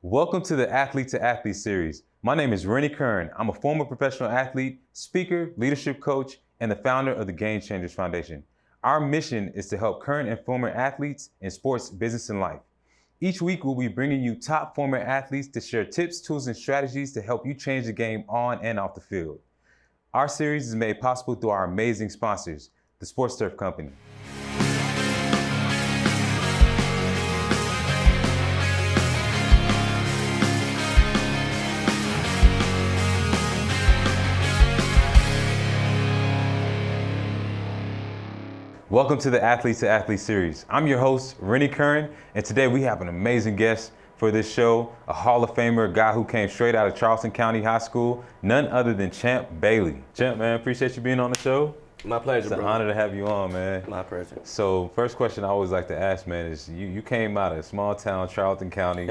Welcome to the Athlete to Athlete series. My name is Curran. I'm a former professional athlete, speaker, leadership coach, and the founder of the Game Changers Foundation. Our mission is to help current and former athletes in sports, business, and life. Each week, we'll be bringing you top former athletes to share tips, tools, and strategies to help you change the game on and off the field. Our series is made possible through our amazing sponsors, the Sports Turf Company. Welcome to the Athlete to Athlete series. I'm your host, Curran, and today we have an amazing guest for this show, a Hall of Famer, a guy who came straight out of Charleston County High School, none other than Champ Bailey. Champ, man, appreciate you being on the show. My pleasure, bro. It's an honor to have you on, man. My pleasure. So first question I always like to ask, man, is you came out of small town Charleston County.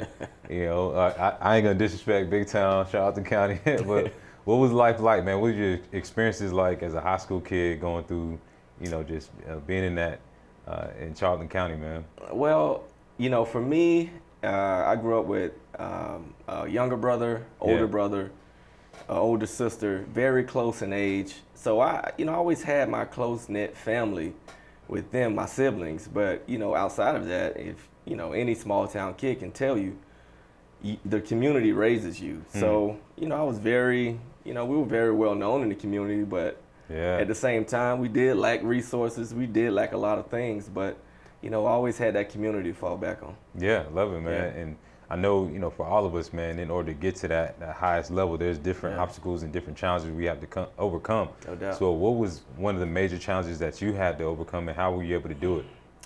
I ain't gonna disrespect big town Charleston County, but what was life like, man? What were your experiences like as a high school kid going through, just being in that, in Charleston County, man? Well, for me, I grew up with a younger brother, older brother, older sister, very close in age. So I always had my close-knit family with them, my siblings. But, outside of that, if, any small town kid can tell you, the community raises you. So, I was very, we were very well known in the community, but at the same time, we did lack resources. We did lack a lot of things, but, I always had that community to fall back on. Yeah, love it, man. Yeah. And I know, for all of us, man, in order to get to that highest level, there's different obstacles and different challenges we have to overcome. No doubt. So what was one of the major challenges that you had to overcome, and how were you able to do it?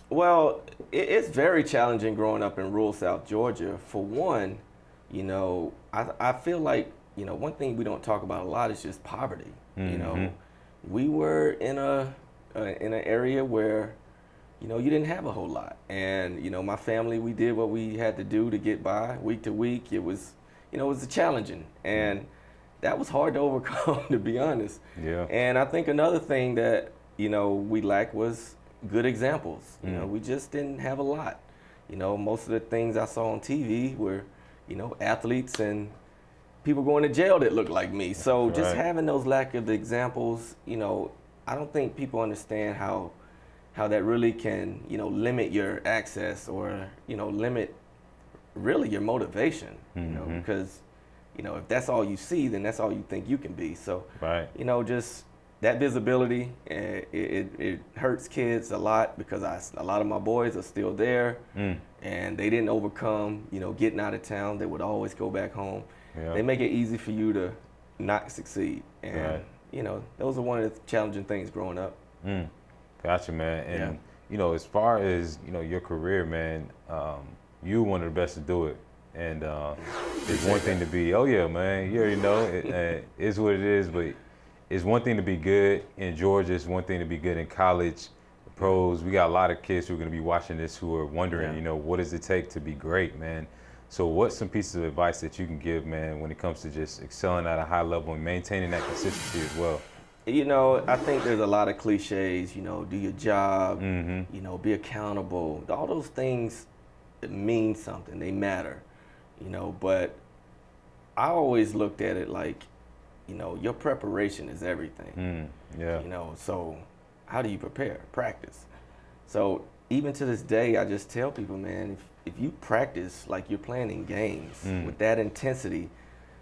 Well, it's very challenging growing up in rural South Georgia. For one, I feel like, one thing we don't talk about a lot is just poverty. Mm-hmm. We were in an area where, you didn't have a whole lot. And, my family, we did what we had to do to get by week to week. It was, it was challenging. And that was hard to overcome, to be honest. Yeah. And I think another thing that, we lacked was good examples. We just didn't have a lot. Most of the things I saw on TV were, athletes and people going to jail that looked like me. So just having those lack of examples, I don't think people understand how that really can, limit your access or, limit really your motivation, because, if that's all you see, then that's all you think you can be. So, just that visibility, it hurts kids a lot, because a lot of my boys are still there and they didn't overcome, getting out of town. They would always go back home. Yeah. They make it easy for you to not succeed. And, those are one of the challenging things growing up. Gotcha, man. And, as far as, your career, man, you're one of the best to do it. And it's one thing to be, you already know, it is what it is, but it's one thing to be good in Georgia. It's one thing to be good in college, pros. We got a lot of kids who are going to be watching this who are wondering, what does it take to be great, man? So what's some pieces of advice that you can give, man, when it comes to just excelling at a high level and maintaining that consistency as well? I think there's a lot of cliches, do your job, be accountable. All those things mean something, they matter, but I always looked at it like, your preparation is everything. So how do you prepare? Practice. So even to this day, I just tell people, man, if you practice like you're playing in games with that intensity,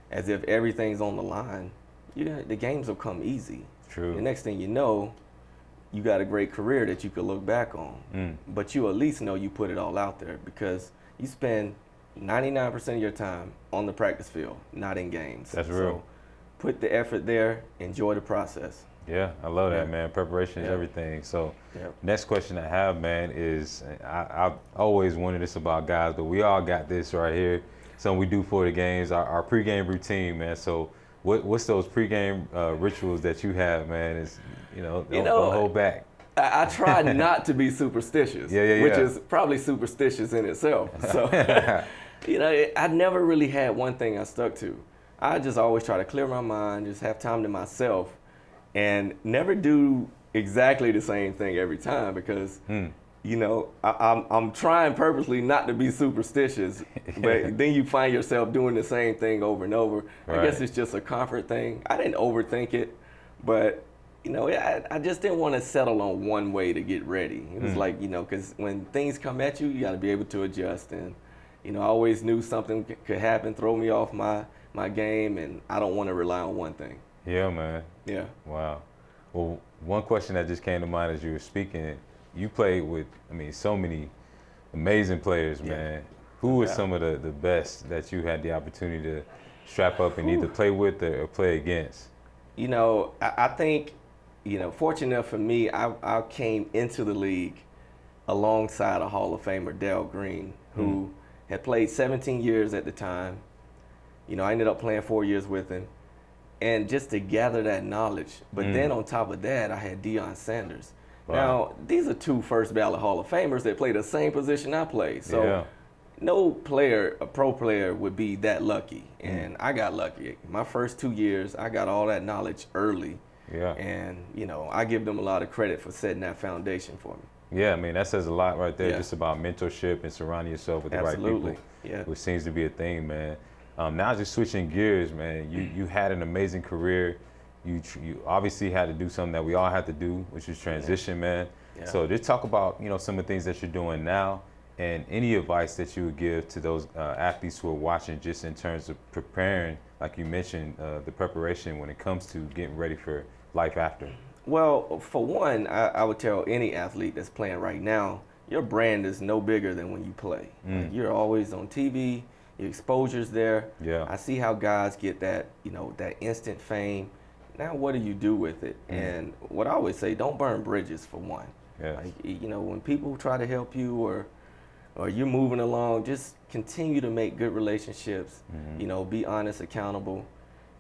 as if everything's on the line, the games will come easy. True. The next thing you know, you got a great career that you could look back on. But you at least know you put it all out there, because you spend 99% of your time on the practice field, not in games. That's real. So put the effort there, enjoy the process. Yeah, I love that, man. Preparation is everything. So next question I have, man, is I've always wondered this about guys, but we all got this right here. Something we do for the games, our pregame routine, man. So what's those pregame rituals that you have, man? Is don't hold back. I try not to be superstitious, which is probably superstitious in itself. So, I never really had one thing I stuck to. I just always try to clear my mind, just have time to myself, and never do exactly the same thing every time, because you know, I'm trying purposely not to be superstitious, but then you find yourself doing the same thing over and over. Right. I guess it's just a comfort thing. I didn't overthink it, but you know, I just didn't want to settle on one way to get ready. It was like, you know, because when things come at you, you got to be able to adjust. And, you know, I always knew something could happen, throw me off my game, and I don't want to rely on one thing. Yeah, man. Yeah. Wow. Well, one question that just came to mind as you were speaking, you played with, I mean, so many amazing players, man. Who were some of the best that you had the opportunity to strap up and either play with or play against? You know, I think, you know, fortunate enough for me, I came into the league alongside a Hall of Famer, Dale Green, who had played 17 years at the time. You know, I ended up playing 4 years with him. And just to gather that knowledge. But then on top of that, I had Deion Sanders. Wow. Now, these are two first ballot Hall of Famers that play the same position I played. So no player, a pro player, would be that lucky. And I got lucky. My first 2 years, I got all that knowledge early. Yeah. And, you know, I give them a lot of credit for setting that foundation for me. Yeah, I mean, that says a lot right there, just about mentorship and surrounding yourself with the right people, which seems to be a thing, man. Now just switching gears, man, you had an amazing career. You obviously had to do something that we all had to do, which is transition, man. Yeah. So just talk about, you know, some of the things that you're doing now and any advice that you would give to those athletes who are watching just in terms of preparing, like you mentioned, the preparation when it comes to getting ready for life after. Well, for one, I would tell any athlete that's playing right now, your brand is no bigger than when you play. Like, you're always on TV, your exposure's there. Yeah. I see how guys get that, you know, that instant fame. Now, what do you do with it? And what I always say, don't burn bridges, for one. Yes. Like, you know, when people try to help you or you're moving along, just continue to make good relationships. You know, be honest, accountable,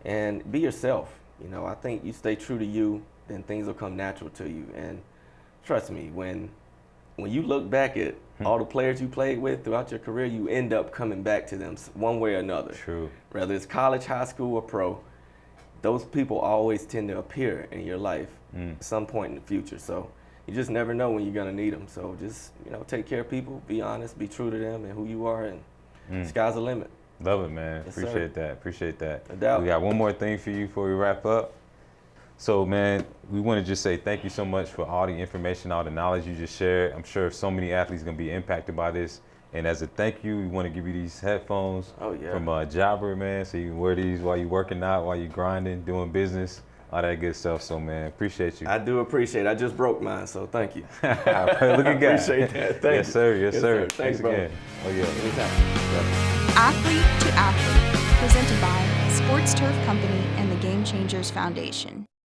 and be yourself. You know, I think you stay true to you, then things will come natural to you. And trust me, when you look back at all the players you played with throughout your career, you end up coming back to them one way or another. True. Whether it's college, high school, or pro, those people always tend to appear in your life at some point in the future. So you just never know when you're going to need them. So just, you know, take care of people, be honest, be true to them and who you are, and sky's the limit. Love it, man. Yes, appreciate that. Appreciate that. No doubt. We got one more thing for you before we wrap up. So, man, we want to just say thank you so much for all the information, all the knowledge you just shared. I'm sure so many athletes are going to be impacted by this. And as a thank you, we want to give you these headphones from Jobber, man, so you can wear these while you're working out, while you're grinding, doing business, all that good stuff. So, man, appreciate you. I do appreciate it. I just broke mine, so thank you. Look at God. Appreciate that. Thank yes, sir. Yes, sir. Thanks again. Oh, yeah. Anytime. Athlete to Athlete, presented by Sports Turf Company and the Game Changers Foundation.